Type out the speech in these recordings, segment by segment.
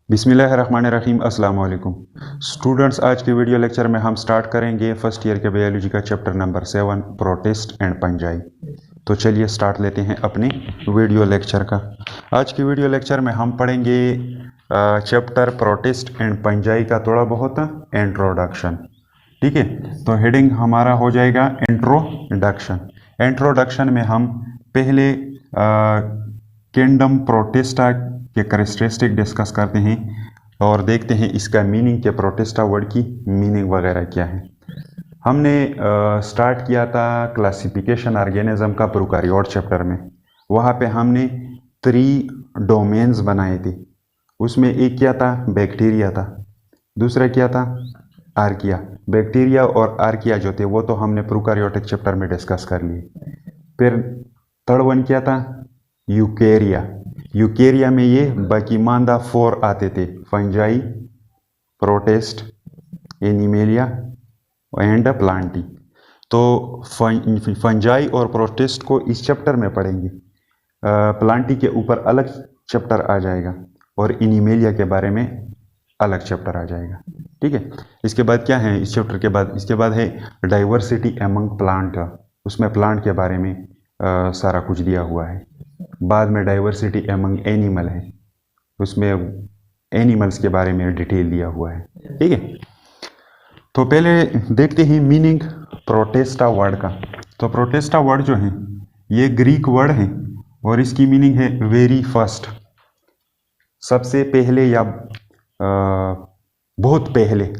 बिस्मिल्लाहिर्रहमानिर्रहीम अस्सलाम वालेकुम स्टूडेंट्स। आज के वीडियो लेक्चर में हम स्टार्ट करेंगे फर्स्ट ईयर के बायोलॉजी का chapter number 7 protist and fungi. तो चलिए स्टार्ट लेते हैं अपने वीडियो लेक्चर का। आज के वीडियो लेक्चर में हम पढ़ेंगे चैप्टर प्रोटिस्ट एंड फंजाई का थोड़ा बहुत इंट्रोडक्शन। ठीक है, तो हेडिंग हमारा हो जाएगा इंट्रोडक्शन। इंट्रोडक्शन में हम पहले किंगडम प्रोटिस्टा के कैरेक्टरिस्टिक डिस्कस करते हैं और देखते हैं इसका मीनिंग के प्रोटिस्टा वर्ड की मीनिंग वगैरह क्या है। हमने स्टार्ट किया था क्लासिफिकेशन ऑर्गेनिज्म का प्रोकैरियोट चैप्टर में। वहाँ पे हमने 3 डोमेन्स बनाए थे। उसमें एक क्या था, बैक्टीरिया था, दूसरा क्या था, आर्किया। बैक्टीरिया और आर्किया जो थे वो तो हमने प्रोकैरियोटिक चैप्टर में डिस्कस कर लिए। फिर थर्ड वन क्या था, यूकेरिया। यूकेरिया में ये बाकीमानदा 4 आते थे, fungi, protist, animalia and Plantae. तो फंजाई और प्रोटिस्ट को इस चैप्टर में पढ़ेंगे। प्लांटी के ऊपर अलग चैप्टर आ जाएगा और एनिमेलिया के बारे में अलग चैप्टर आ जाएगा। ठीक है, इसके बाद क्या है इस चैप्टर के बाद, इसके बाद है डाइवर्सिटी एमंग प्लांट। उसमें प्लांट के बारे में सारा कुछ दिया हुआ है। बाद में डाइवर्सिटी एमंग एनिमल है, उसमें एनिमल्स के बारे में डिटेल दिया हुआ है। ठीक है, तो पहले देखते हैं मीनिंग प्रोटिस्टा वर्ड का। तो प्रोटिस्टा वर्ड जो है ये ग्रीक वर्ड है और इसकी मीनिंग है वेरी फर्स्ट, सबसे पहले या बहुत पहले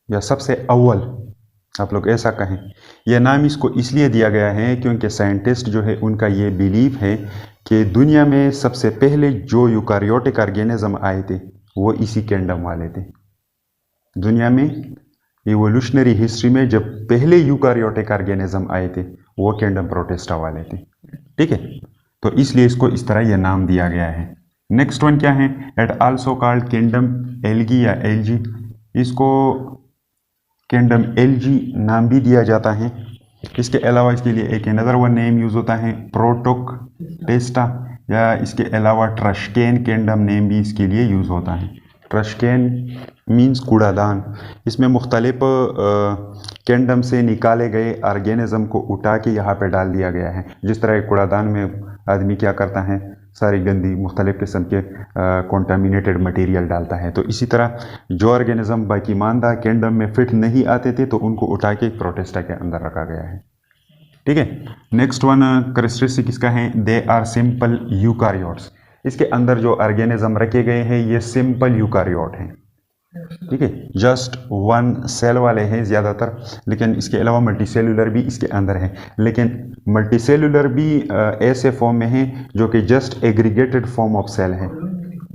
या सबसे अव्वल, आप लोग ऐसा कहें। यह नाम इसको इसलिए दिया गया है क्योंकि साइंटिस्ट जो है उनका ये बिलीव है कि दुनिया में सबसे पहले जो यूकारियोटिक ऑर्गेनिज्म आए थे वो इसी किंगडम वाले थे। दुनिया में इवोल्यूशनरी हिस्ट्री में जब पहले यूकारियोटिक ऑर्गेनिज्म आए थे वो किंगडम प्रोटिस्टा वाले थे। ठीक है, तो इसलिए इसको इस तरह यह नाम दिया गया है। नेक्स्ट वन क्या है, it also called kingdom algae या एल्जी। इसको किंगडम एल्जी नाम भी दिया जाता है। इसके अलावा इसके लिए एक अनदर वन नेम यूज़ होता है प्रोटोक्टेस्टा, या इसके अलावा ट्रशकेन किंगडम नेम भी इसके लिए यूज़ होता है। ट्रशकेन मीन्स कूड़ादान। इसमें मुख्तलिफ किंगडम से निकाले गए ऑर्गेनिज्म को उठा के यहाँ पे डाल दिया गया है। जिस तरह कूड़ादान में आदमी क्या करता है, सारी गंदी मुख्तलिफ किस्म के कॉन्टामिनेटेड मटेरियल डालता है, तो इसी तरह जो ऑर्गेनिज्म बाकीमानदा किंगडम में फिट नहीं आते थे तो उनको उठा के प्रोटिस्टा के अंदर रखा गया है। ठीक है, नेक्स्ट वन कैरेक्टरिस्टिक इसका है, दे आर सिंपल यूकारियोट्स। इसके अंदर जो ऑर्गेनिज्म रखे गए हैं ये सिंपल यूकारियोट हैं। ठीक है, जस्ट 1 सेल वाले हैं ज़्यादातर, लेकिन इसके अलावा मल्टीसेलुलर भी इसके अंदर है। लेकिन मल्टीसेलुलर भी ऐसे फॉर्म में है जो कि just aggregated form of cell है,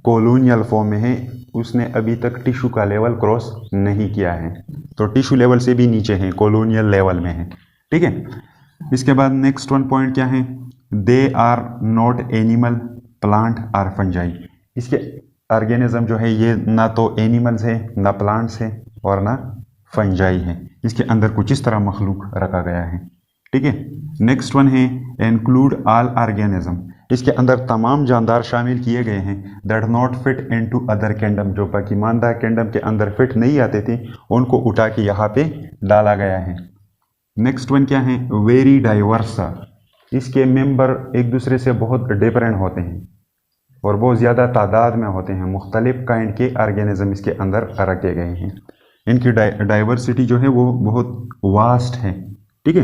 कॉलोनियल फॉर्म में है। उसने अभी तक टिश्यू का लेवल क्रॉस नहीं किया है, तो टिश्यू लेवल से भी नीचे है, कॉलोनियल लेवल में है। ठीक है, इसके बाद नेक्स्ट वन पॉइंट क्या है, they are not animal, plant or fungi. इसके ऑर्गेनिज्म जो है ये ना तो एनिमल्स है, ना प्लांट्स है और ना फंजाई है। इसके अंदर कुछ इस तरह मखलूक रखा गया है। ठीक है, नेक्स्ट वन है इंक्लूड ऑल ऑर्गेनिज्म। इसके अंदर तमाम जानदार शामिल किए गए हैं that not fit into other kingdom. जो बाकीमानदा किंगडम के अंदर फिट नहीं आते थे उनको उठा के यहाँ पे डाला गया है। नेक्स्ट वन क्या है, वेरी डाइवर्स। इसके मेंबर एक दूसरे से बहुत डिफरेंट होते हैं और बहुत ज़्यादा तादाद में होते हैं। मुख्तलिफ काइंड के ऑर्गेनिज्म इसके अंदर रखे गए हैं। इनकी डाइवर्सिटी जो है वो बहुत वास्ट है। ठीक है,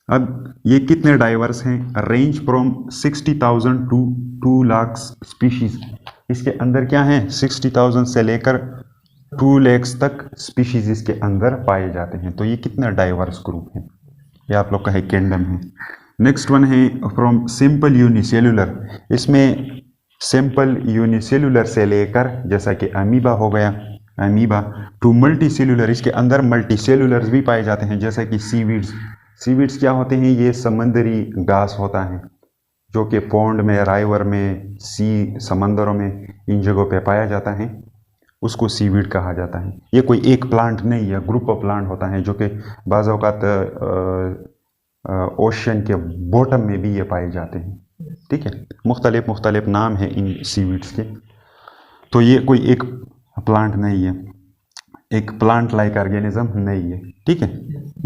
अब ये कितने डाइवर्स हैं, range from 60,000 to 2 lakh species. इसके अंदर क्या है, 60,000 से लेकर 2 लाख तक स्पीशीज इसके अंदर पाए जाते हैं। तो ये कितना डाइवर्स ग्रुप है, ये आप लोग का है किंगडम है। नेक्स्ट वन है फ्रॉम सिंपल यूनिसेलुलर। इसमें सिंपल यूनिसेलुलर से लेकर जैसा कि अमीबा हो गया, अमीबा टू मल्टी सेलुलर। इसके अंदर मल्टी सेलुलर्स भी पाए जाते हैं जैसे कि सीवीड्स। सीवीड्स क्या होते हैं, ये समंदरी घास होता है जो कि पौंड में, राइवर में, समंदरों में, इन जगहों पे पाया जाता है, उसको सीवीड कहा जाता है। ये कोई एक प्लांट नहीं है, ग्रुप ऑफ प्लांट होता है जो कि बाज़ औक़ात ओशन के बॉटम में भी ये पाए जाते हैं। ठीक है, मुख्तलिफ नाम है इन सीवीड्स के। तो ये कोई एक प्लांट नहीं है, एक प्लांट लाइक ऑर्गेनिज्म नहीं है, ठीक है।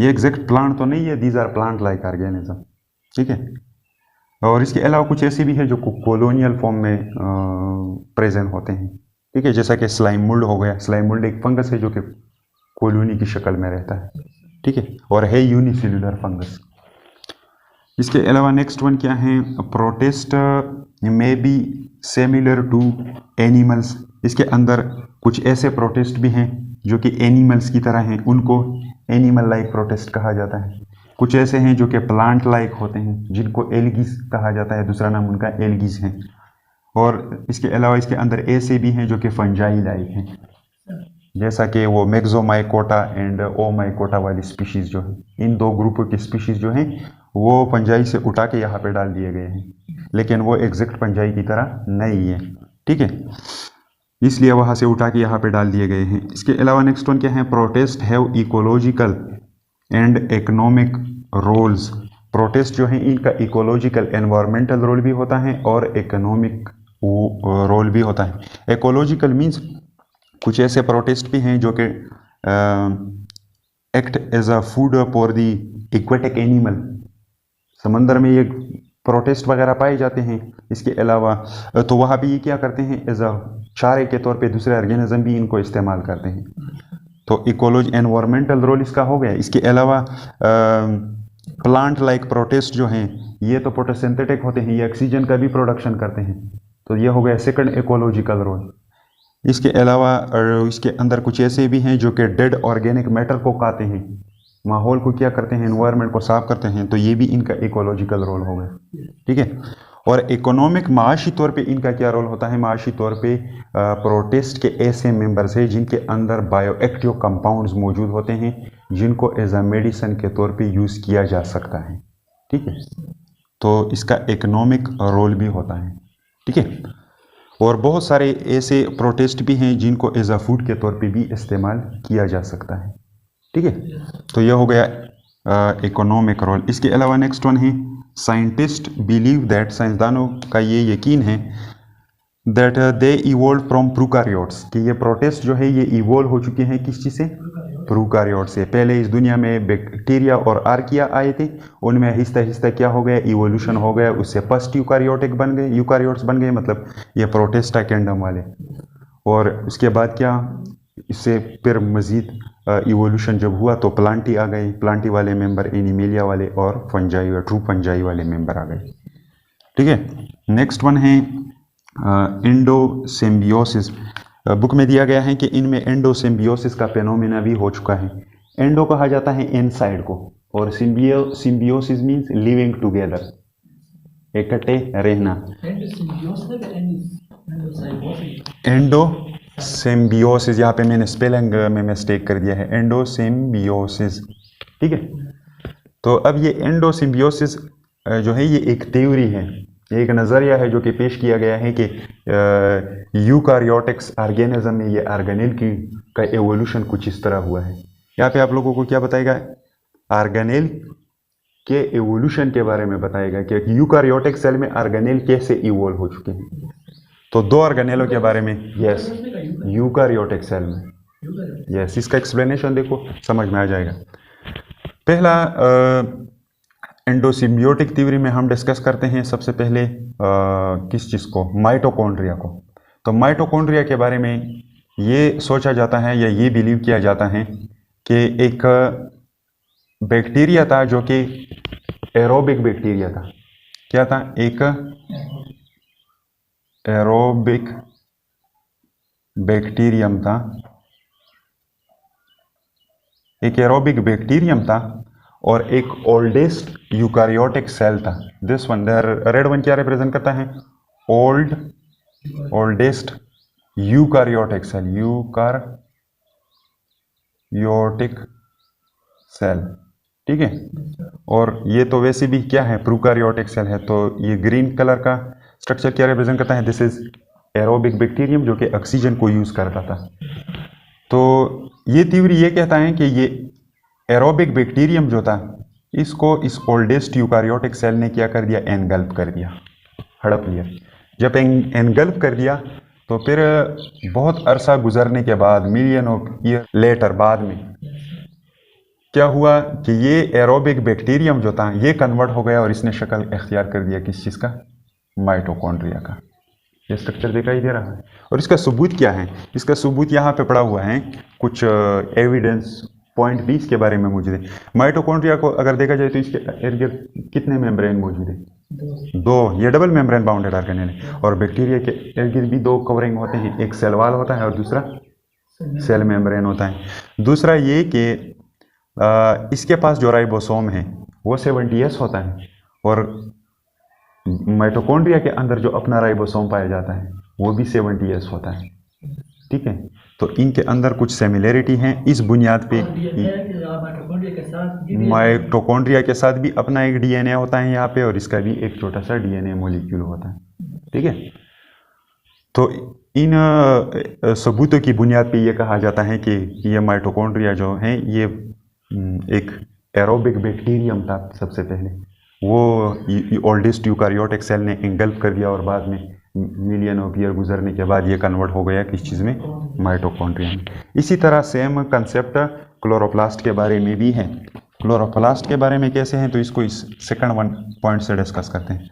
ये एग्जैक्ट प्लांट तो नहीं है, these are plant like organism, ठीक है। और इसके अलावा कुछ ऐसे भी हैं जो कॉलोनियल फॉर्म में प्रेजेंट होते हैं, ठीक है, जैसा कि स्लाइम मोल्ड हो गया। स्लाइम मोल्ड एक फंगस है जो कि कॉलोनी की शक्ल में रहता है, ठीक है, और है यूनिसेल्युलर फंगस। इसके अलावा नेक्स्ट वन क्या है, protist may be similar to animals. इसके अंदर कुछ ऐसे प्रोटिस्ट भी हैं जो कि एनिमल्स की तरह हैं, उनको एनिमल लाइक प्रोटिस्ट कहा जाता है। कुछ ऐसे हैं जो कि प्लांट लाइक होते हैं, जिनको एल्गीज कहा जाता है, दूसरा नाम उनका एल्गीज है। और इसके अलावा इसके अंदर ऐसे भी हैं जो कि फंजाई लाइक हैं, जैसा कि वो मेक्सोमाइकोटा एंड ओमाइकोटा वाली स्पीशीज जो है, इन दो ग्रुपों की स्पीशीज जो हैं वो फंजाई से उठा के यहाँ पे डाल दिए गए हैं, लेकिन वो एग्जैक्ट फंजाई की तरह नहीं है, ठीक है, इसलिए वहाँ से उठा के यहाँ पे डाल दिए गए हैं। इसके अलावा नेक्स्ट वन क्या है, protist have ecological and economic roles. Protist जो है इनका इकोलॉजिकल एनवायरमेंटल रोल भी होता है और इकोनॉमिक रोल भी होता है। इकोलॉजिकल मीन्स कुछ ऐसे प्रोटिस्ट भी हैं जो कि act as a food for the aquatic animal, समंदर में ये प्रोटिस्ट वगैरह पाए जाते हैं। इसके अलावा तो वहाँ भी ये क्या करते हैं, एज अ चारे के तौर पे दूसरे ऑर्गेनिज्म भी इनको इस्तेमाल करते हैं। तो इकोलॉजी एनवायरमेंटल रोल इसका हो गया। इसके अलावा प्लांट लाइक प्रोटिस्ट जो हैं ये तो फोटोसिंथेटिक होते हैं, ये ऑक्सीजन का भी प्रोडक्शन करते हैं, तो ये हो गया सेकंड इकोलॉजिकल रोल। इसके अलावा इसके अंदर कुछ ऐसे भी हैं जो कि डेड ऑर्गेनिक मैटर को खाते हैं, माहौल को क्या करते हैं, एनवायरनमेंट को साफ करते हैं, तो ये भी इनका इकोलॉजिकल रोल हो गया, ठीक है। और इकोनॉमिक माशी तौर पे इनका क्या रोल होता है, माशी तौर पे प्रोटिस्ट के ऐसे मेंबर्स हैं जिनके अंदर बायोएक्टिव कंपाउंड्स मौजूद होते हैं जिनको एज अ मेडिसिन के तौर पे यूज़ किया जा सकता है, ठीक है, तो इसका इकोनॉमिक रोल भी होता है, ठीक है। और बहुत सारे ऐसे प्रोटिस्ट भी हैं जिनको एज अ फूड के तौर पे भी इस्तेमाल किया जा सकता है, ठीक है। तो यह हो गया इकोनॉमिक रोल। इसके अलावा नेक्स्ट वन है साइंटिस्ट बिलीव दैट, साइंसदानों का ये यकीन है that they evolve from prokaryotes, कि ये प्रोटिस्ट जो है ये इवोल्व हो चुके हैं किस चीज़ से, प्रोकारियोट से। पहले इस दुनिया में बैक्टीरिया और आर्किया आए थे, उनमें आहिस्ता आहिस्ता क्या हो गया, इवोल्यूशन हो गया, उससे फर्स्ट यूकारियोटिक बन गए, यूकारियोट्स बन गए, मतलब ये प्रोटिस्टा किंगडम वाले। और उसके बाद क्या, इससे फिर मज़ीद इवोल्यूशन जब हुआ तो प्लांटी आ गए, प्लांटी वाले मेंबर, एनिमेलिया वाले और फंजाई या ट्रू फंजाई वाले मेंबर आ गए, ठीक है। नेक्स्ट वन है एंडोसिम्बियोसिस। बुक में दिया गया है कि इनमें एंडोसिम्बियोसिस का फेनोमेना भी हो चुका है। एंडो कहा जाता है इनसाइड को, और सिम्बियोसिस मीन्स लिविंग टुगेदर, इकट्ठे रहना। एंडोसिम्बियोसिस, यहाँ पे मैंने स्पेलिंग में मिस्टेक कर दिया है, एंडोसिम्बियोसिस, ठीक है। तो अब ये एंडोसिम्बियोसिस जो है ये एक थ्योरी है, एक नज़रिया है जो कि पेश किया गया है कि यूकारियोटिक्स ऑर्गेनिज्म में ये ऑर्गेनेल की का एवोल्यूशन कुछ इस तरह हुआ है। यहाँ पे आप लोगों को क्या बताएगा, ऑर्गेनेल के एवोल्यूशन के बारे में बताएगा कि यूकारियोटिक सेल में ऑर्गेनेल कैसे इवोल्व हो चुके हैं। तो दो ऑर्गेनेलों के बारे में, यस, यूकारियोटिक सेल में, यस, इसका एक्सप्लेनेशन देखो समझ में आ जाएगा। पहला एंडोसिम्बियोटिक थ्योरी में हम डिस्कस करते हैं सबसे पहले किस चीज़ को, माइटोकॉन्ड्रिया को। तो माइटोकॉन्ड्रिया के बारे में ये सोचा जाता है या ये बिलीव किया जाता है कि एक बैक्टीरिया था जो कि एरोबिक बैक्टीरिया था। क्या था, एक एरोबिक बैक्टीरियम था, एक एरोबिक बैक्टीरियम था और एक ओल्डेस्ट यूकारियोटिक सेल था। दिस वन, रेड वन क्या रिप्रेजेंट करता है, oldest eukaryotic cell, eukaryotic cell, ठीक है। और ये तो वैसे भी क्या है, प्रोकारियोटिक सेल है। तो ये ग्रीन कलर का स्ट्रक्चर क्या रिप्रेजेंट करता है, दिस इज एरोबिक बैक्टीरियम जो कि ऑक्सीजन को यूज करता था। तो ये थ्योरी ये कहता है कि ये एरोबिक बैक्टीरियम जो था इसको इस ओल्डेस्ट यूकारियोटिक सेल ने क्या कर दिया, एनगल्प कर दिया, हड़प लिया। जब एनगल्प कर दिया तो फिर बहुत अरसा गुजरने के बाद, मिलियन ऑफ ईयर लेटर, बाद में क्या हुआ कि ये एरोबिक बैक्टीरियम जो था ये कन्वर्ट हो गया और इसने शक्ल इख्तियार कर दिया किस चीज़ का? माइटोकॉन्ड्रिया का। ये स्ट्रक्चर दिखाई दे रहा है। और इसका सबूत क्या है? इसका सबूत यहाँ पे पड़ा हुआ है, कुछ एविडेंस पॉइंट भी इसके बारे में मौजूद है। माइटोकॉन्ड्रिया को अगर देखा जाए तो इसके इर्द गिर्द कितने मेम्ब्रेन मौजूद है? दो। ये डबल मेम्ब्रेन बाउंडेड ऑर्गेनेल है। और बैक्टीरिया के इर्द गिर्द भी दो कवरिंग होते हैं, एक सेल वाल होता है और दूसरा सेल मेम्ब्रेन होता है। दूसरा ये कि इसके पास जो राइबोसोम है वो 70S होता है, और माइटोकॉन्ड्रिया के अंदर जो अपना राइबोसोम पाया जाता है वो भी 70S होता है। ठीक है, तो इनके अंदर कुछ सिमिलरिटी हैं। इस बुनियाद पे माइटोकॉन्ड्रिया के साथ भी अपना एक DNA होता है यहाँ पे, और इसका भी एक छोटा सा DNA मॉलिक्यूल होता है। ठीक है, तो इन सबूतों की बुनियाद पे ये कहा जाता है कि ये माइटोकॉन्ड्रिया जो है ये एक एरोबिक बैक्टीरियम था सबसे पहले। वो ओल्डेस्ट यूकारियोटिक सेल ने इंगल्फ कर दिया और बाद में मिलियन ऑफ ईयर गुजरने के बाद ये कन्वर्ट हो गया किस चीज़ में? माइटोकॉन्ड्रिया में। इसी तरह सेम कंसेप्ट क्लोरोप्लास्ट के बारे में भी है। क्लोरोप्लास्ट के बारे में कैसे हैं तो इसको इस सेकंड वन पॉइंट से डिस्कस करते हैं।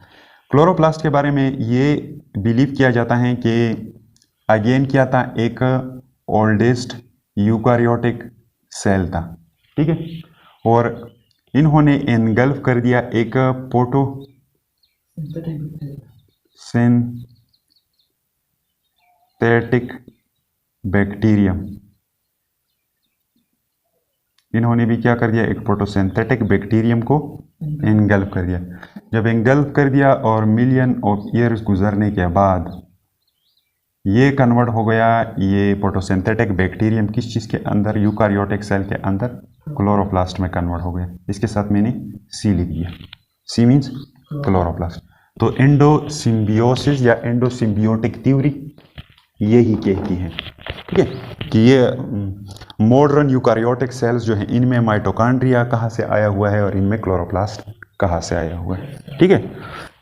क्लोरोप्लास्ट के बारे में ये बिलीव किया जाता है कि अगेन क्या था, एक ओल्डेस्ट यूकारियोटिक सेल था। ठीक है, और इन्होंने एनगल्फ कर दिया एक सिंथेटिक बैक्टीरियम। इन्होंने भी क्या कर दिया, एक फोटोसिंथेटिक बैक्टीरियम को एनगल्फ कर दिया। जब एनगल्फ कर दिया और मिलियन ऑफ ईयर्स गुजरने के बाद ये कन्वर्ट हो गया, ये फोटोसिंथेटिक बैक्टीरियम किस चीज़ के अंदर? यूकारियोटिक सेल के अंदर क्लोरोप्लास्ट में कन्वर्ट हो गया। इसके साथ मैंने सी लिख दिया, सी मीन्स क्लोरोप्लास्ट। तो एंडोसिम्बियोसिस या एंडोसिम्बियोटिक थ्योरी यही कहती है, ठीक है, कि ये मॉडर्न यूकारियोटिक सेल्स जो हैं इनमें माइटोकॉन्ड्रिया कहाँ से आया हुआ है और इनमें क्लोरोप्लास्ट कहाँ से आया हुआ है। ठीक है,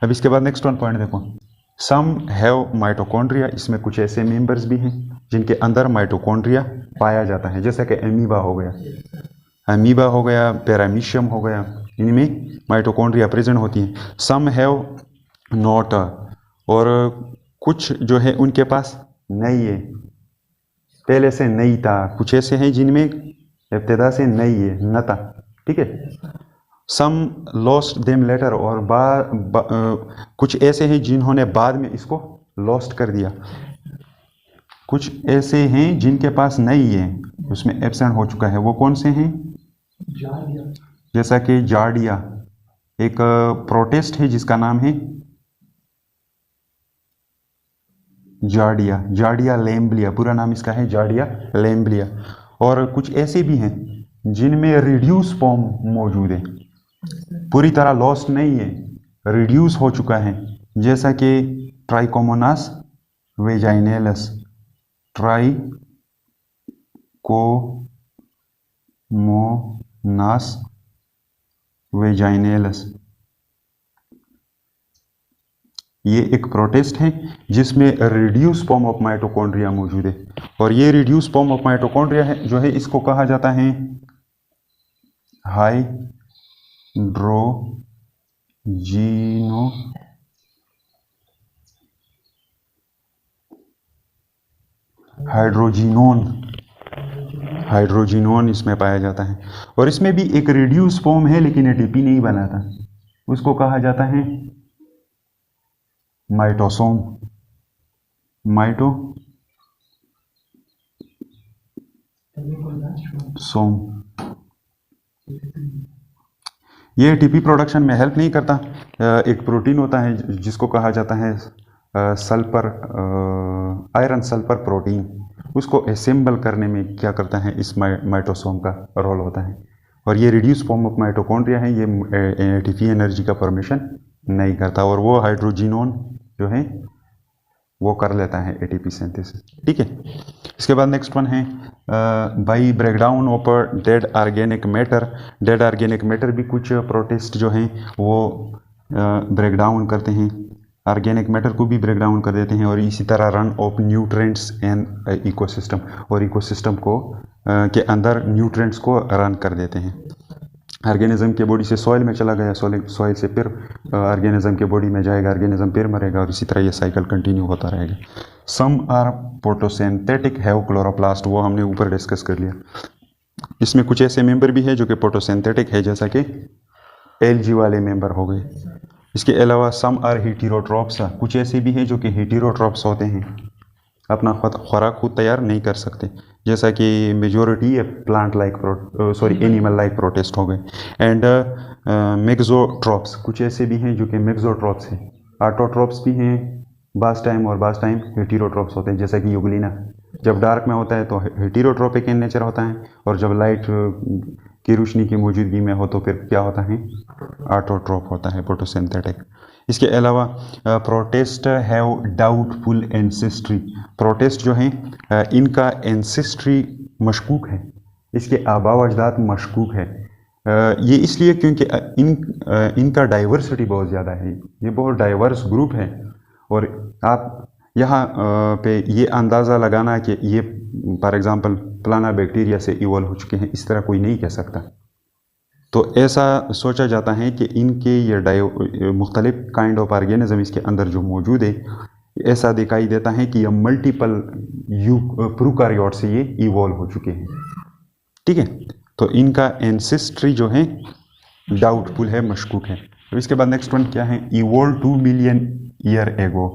अब इसके बाद नेक्स्ट वन पॉइंट देखो, सम हैव माइटोकॉन्ड्रिया। इसमें कुछ ऐसे मेंबर्स भी हैं जिनके अंदर माइटोकॉन्ड्रिया पाया जाता है, जैसे कि अमीबा हो गया, पैरामीशियम हो गया, इनमें माइटोकॉन्ड्रिया प्रेजेंट होती हैं। सम हैव नॉट, और कुछ जो है उनके पास नहीं है, पहले से नहीं था। कुछ ऐसे हैं जिनमें इब्तिदा से नहीं है, न था। ठीक है, सम लॉस्ट देम लेटर, और कुछ ऐसे हैं जिन्होंने बाद में इसको लॉस्ट कर दिया। कुछ ऐसे हैं जिनके पास नहीं है, उसमें एब्सेंट हो चुका है। वो कौन से हैं? जैसा कि जार्डिया, एक प्रोटिस्ट है जिसका नाम है जार्डिया लैम्ब्लिया, पूरा नाम इसका है जार्डिया लैम्ब्लिया। और कुछ ऐसे भी हैं जिनमें रिड्यूस फॉर्म मौजूद है, पूरी तरह लॉस्ट नहीं है, रिड्यूस हो चुका है, जैसा कि ट्राइकोमोनास वेजाइनेलस, ट्राइकोमोनास वेजाइनेलस। ये एक प्रोटिस्ट है जिसमें रिड्यूस फॉर्म ऑफ माइटोकॉन्ड्रिया मौजूद है। और ये रिड्यूस फॉर्म ऑफ माइटोकॉन्ड्रिया है जो है इसको कहा जाता है हाइड्रोजिनोन इसमें पाया जाता है। और इसमें भी एक रिड्यूस फॉर्म है लेकिन एटीपी नहीं बनाता, उसको कहा जाता है माइटोसोम। ये एटीपी प्रोडक्शन में हेल्प नहीं करता। एक प्रोटीन होता है जिसको कहा जाता है सल्फर, आयरन सल्फर प्रोटीन, उसको असेंबल करने में क्या करता है, इस माइटोसोम का रोल होता है। और ये रिड्यूस फॉर्म ऑफ माइटोकॉन्ड्रिया है, ये एटीपी एनर्जी का फॉर्मेशन नहीं करता, और वो हाइड्रोजिनोन जो है वो कर लेता है एटीपी सिंथेसिस। ठीक है, इसके बाद नेक्स्ट वन है by breakdown of dead organic matter. Dead organic matter भी कुछ प्रोटिस्ट जो हैं वो ब्रेकडाउन करते हैं ऑर्गेनिक मैटर को भी ब्रेक डाउन कर देते हैं, और इसी तरह run of nutrients and ecosystem, और इकोसिस्टम को के अंदर न्यूट्रेंट्स को रन कर देते हैं। ऑर्गेनिज्म के बॉडी से सॉइल में चला गया, सॉइल से फिर ऑर्गेनिज्म के बॉडी में जाएगा, ऑर्गेनिज्म फिर मरेगा, और इसी तरह ये साइकिल कंटिन्यू होता रहेगा। Some are photosynthetic have chloroplast, वो हमने ऊपर डिस्कस कर लिया। इसमें कुछ ऐसे मेंबर भी है जो कि फोटोसिंथेटिक है, जैसा कि एलजी वाले मेंबर हो गए। इसके अलावा सम आर हेटेरोट्रॉप्स, कुछ ऐसे भी हैं जो कि हेटेरोट्रॉप्स होते हैं, अपना खुराक खुद तैयार नहीं कर सकते, जैसा कि majority plant like animal like protist हो गए। एंड मेक्सोट्रॉप्स, कुछ ऐसे भी हैं जो कि मेक्सोट्रॉप्स हैं। ऑटोट्रॉप्स भी हैं बास टाइम, और बास टाइम हेटेरोट्रॉप्स होते हैं, जैसा कि यूग्लिना जब डार्क में होता है तो हेटेरोट्रॉपिक इन नेचर होता है, और जब लाइट की रोशनी की मौजूदगी में हो तो फिर क्या होता है, ऑटोट्रॉप होता है, फोटोसिंथेटिक। इसके अलावा protist have doubtful ancestry, protist जो हैं इनका एंसेस्ट्री मशकूक है, इसके आबा व अजदाद मशकूक है। ये इसलिए क्योंकि इनका डाइवर्सिटी बहुत ज़्यादा है, ये बहुत डाइवर्स ग्रुप है, और आप यहाँ पे ये अंदाज़ा लगाना कि ये फॉर एग्ज़ाम्पल फलाना बैक्टीरिया से इवॉल्व हो चुके हैं, इस तरह कोई नहीं कह सकता। तो ऐसा सोचा जाता है कि इनके ये मुख्तलिफ काइंड ऑफ ऑर्गेनिज्म इसके अंदर जो मौजूद है, ऐसा दिखाई देता है कि ये मल्टीपल प्रोकारियोट से ये इवॉल्व हो चुके हैं। ठीक है, तो इनका एंसेस्ट्री जो है डाउटफुल है, मशकूक है। तो इसके बाद नेक्स्ट वन क्या है, इवॉल्व 2 मिलियन ईयर एगो,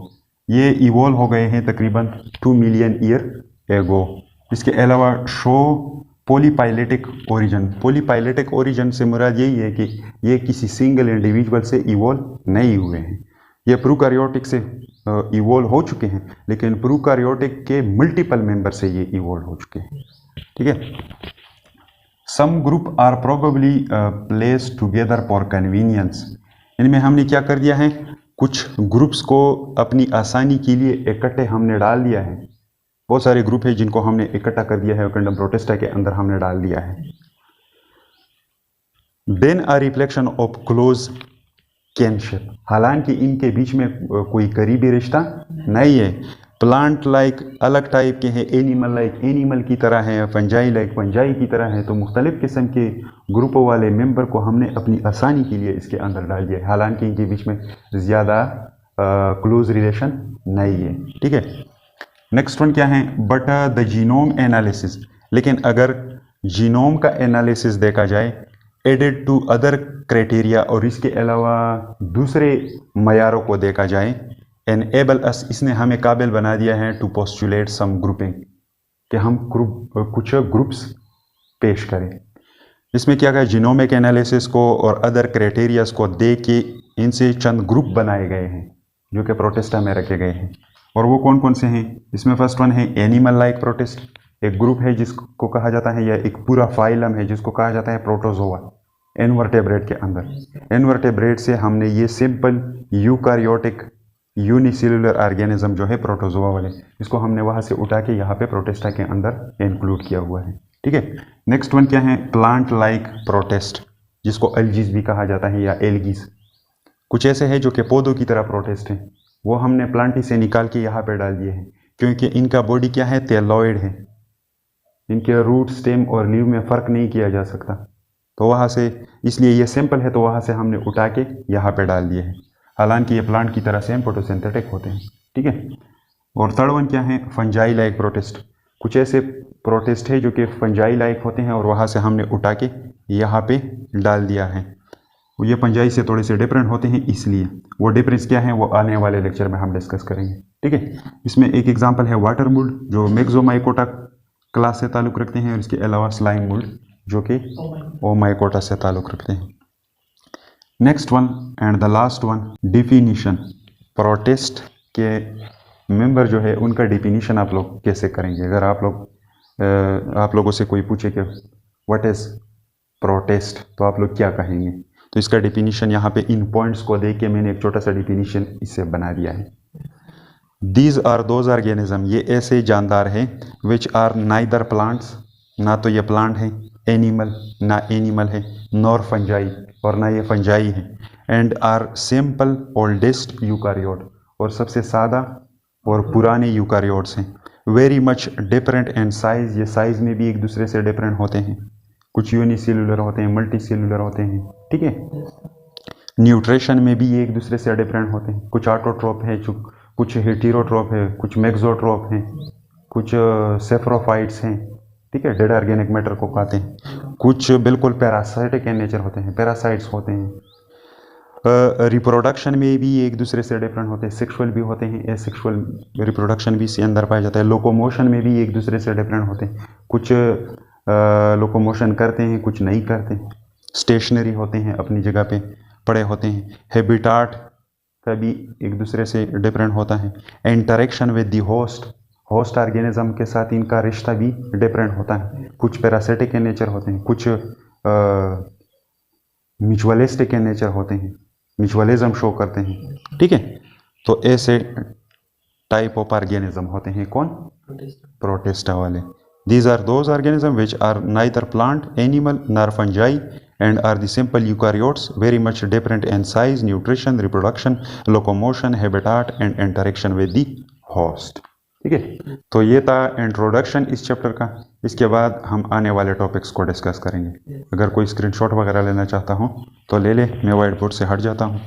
ये इवॉल्व हो गए हैं तकरीबन 2 मिलियन ईयर एगो। इसके अलावा शो पॉलीपाइलेटिक ओरिजिन, पॉलीपाइलेटिक ओरिजिन से मुराद यही है कि ये किसी सिंगल इंडिविजुअल से इवॉल्व नहीं हुए हैं, ये प्रोकारियोटिक से इवॉल्व हो चुके हैं, लेकिन प्रोकारियोटिक के मल्टीपल मेंबर से ये इवॉल्व हो चुके हैं। ठीक है, some group are probably placed together for convenience, इनमें हमने क्या कर दिया है, कुछ ग्रुप्स को अपनी आसानी के लिए इकट्ठे हमने डाल दिया है। बहुत सारे ग्रुप है जिनको हमने इकट्ठा कर दिया है और कंडम प्रोटिस्टा के अंदर हमने डाल दिया है। Then a reflection of close kinship, हालांकि इनके बीच में कोई करीबी रिश्ता नहीं है। प्लांट लाइक अलग टाइप के हैं, एनिमल लाइक एनिमल की तरह है, फंजाई लाइक फंजाई की तरह है। तो मुख्तलिफ किस्म के ग्रुपों वाले मेंबर को हमने अपनी आसानी के लिए इसके अंदर डाल दिया है, हालांकि इनके बीच में ज़्यादा क्लोज रिलेशन नहीं है। ठीक है, नेक्स्ट वन क्या है, बट द जीनोम एनालिसिस, लेकिन अगर जीनोम का एनालिसिस देखा जाए एडेड टू अदर क्राइटेरिया, और इसके अलावा दूसरे मयारों को देखा जाए, एनेबल अस, इसने हमें काबिल बना दिया है टू पोस्टुलेट सम ग्रुपिंग, कि हम कुछ ग्रुप्स पेश करें। इसमें क्या कहा, जीनोमिक एनालिसिस को और अदर क्राइटेरियाज को देख के इनसे चंद ग्रुप बनाए गए हैं जो कि प्रोटिस्टा में रखे गए हैं। और वो कौन कौन से हैं, इसमें फर्स्ट वन है एनिमल लाइक प्रोटिस्ट, एक ग्रुप है जिसको कहा जाता है, या एक पूरा फाइलम है जिसको कहा जाता है प्रोटोजोआ, इनवर्टेब्रेट के अंदर। इनवर्टेब्रेट से हमने ये सिंपल यूकारियोटिक यूनिसेलुलर ऑर्गेनिज्म जो है प्रोटोजोआ वाले, इसको हमने वहाँ से उठा के यहाँ पे प्रोटिस्टा के अंदर इंक्लूड किया हुआ है। ठीक है, नेक्स्ट वन क्या है, प्लांट लाइक प्रोटिस्ट, जिसको एल्गीज भी कहा जाता है या एल्गीज। कुछ ऐसे हैं जो कि पौधों की तरह प्रोटिस्ट हैं, वो हमने प्लांटी से निकाल के यहाँ पे डाल दिए हैं, क्योंकि इनका बॉडी क्या है, टेलॉइड है, इनके रूट स्टेम और लीव में फ़र्क नहीं किया जा सकता। तो वहाँ से, इसलिए ये सिंपल है, तो वहाँ से हमने उठा के यहाँ पे डाल दिए हैं, हालांकि ये प्लांट की तरह सेम फोटोसिंथेटिक होते हैं। ठीक है, और थर्ड वन क्या है, फंजाई लाइक प्रोटिस्ट, कुछ ऐसे प्रोटिस्ट है जो कि फंजाई लाइक होते हैं, और वहाँ से हमने उठा के यहाँ पे डाल दिया है। ये फंजाई से थोड़े से डिफरेंट होते हैं, इसलिए वो डिफरेंस क्या है वो आने वाले लेक्चर में हम डिस्कस करेंगे। ठीक है, इसमें एक एग्जांपल है वाटर मोल्ड जो मेक्सोमाइकोटा क्लास से ताल्लुक़ रखते हैं, और इसके अलावा स्लाइम मोल्ड जो कि ओमाइकोटा से ताल्लुक़ रखते हैं। Next one and the last one, definition, protist के मेंबर जो है उनका डिफिनीशन आप लोग कैसे करेंगे। अगर आप लोगों से कोई पूछे कि व्हाट इज़ प्रोटिस्ट, तो आप लोग क्या कहेंगे। तो इसका डिफिनीशन यहाँ पे इन पॉइंट्स को देख के मैंने एक छोटा सा डिफिनीशन इससे बना दिया है। दीज आर दोज ऑर्गेनिज्म, ये ऐसे जानदार हैं विच आर नाइदर प्लांट्स, ना तो ये प्लांट है, एनिमल ना एनिमल है, नॉर फंजाई, और ना ये फंजाई है, and are simple oldest eukaryote, और सबसे सादा और पुराने यूकारियोट्स हैं। Very much different and size, ये साइज में भी एक दूसरे से डिफरेंट होते हैं। कुछ यूनिसेलुलर होते हैं, मल्टी सेलुलर होते हैं, ठीक है। न्यूट्रिशन में भी ये एक दूसरे से डिफरेंट होते हैं। कुछ ऑटोट्रोप है, कुछ हेटेरोट्रोप है, कुछ मेक्सोट्रोप हैं, कुछ सेफ्रोफाइट्स हैं, ठीक है, डेड ऑर्गेनिक मैटर को खाते हैं। कुछ बिल्कुल पैरासाइटिक इन नेचर होते हैं, पैरासाइट्स होते हैं। रिप्रोडक्शन में भी एक दूसरे से डिफरेंट होते हैं, सेक्सुअल भी होते हैं, एसेक्सुअल रिप्रोडक्शन भी इसके अंदर पाया जाता है। लोकोमोशन में भी एक दूसरे से डिफरेंट होते हैं, कुछ लोकोमोशन करते हैं, कुछ नहीं करते, स्टेशनरी होते हैं, अपनी जगह पे पड़े होते हैं। हैबिटाट का भी एक दूसरे से डिफरेंट होता है। Interaction with the host organism के साथ इनका रिश्ता भी डिफरेंट होता है। कुछ पैरासिटिक इन नेचर होते हैं, कुछ म्यूचुअलिस्टिक इन नेचर होते हैं, म्यूचुअलिज्म शो करते हैं, ठीक है। तो ऐसे टाइप ऑफ ऑर्गेनिज्म होते हैं कौन? प्रोटिस्टा वाले। These are those organisms which are neither plant, animal nor fungi and are the simple eukaryotes, very much different in size, nutrition, reproduction, locomotion, habitat and interaction with the host. ठीक है, तो ये था introduction इस chapter का। इसके बाद हम आने वाले टॉपिक्स को डिस्कस करेंगे। अगर कोई स्क्रीनशॉट वगैरह लेना चाहता हूँ तो ले ले, मैं व्हाइट बोर्ड से हट जाता हूँ।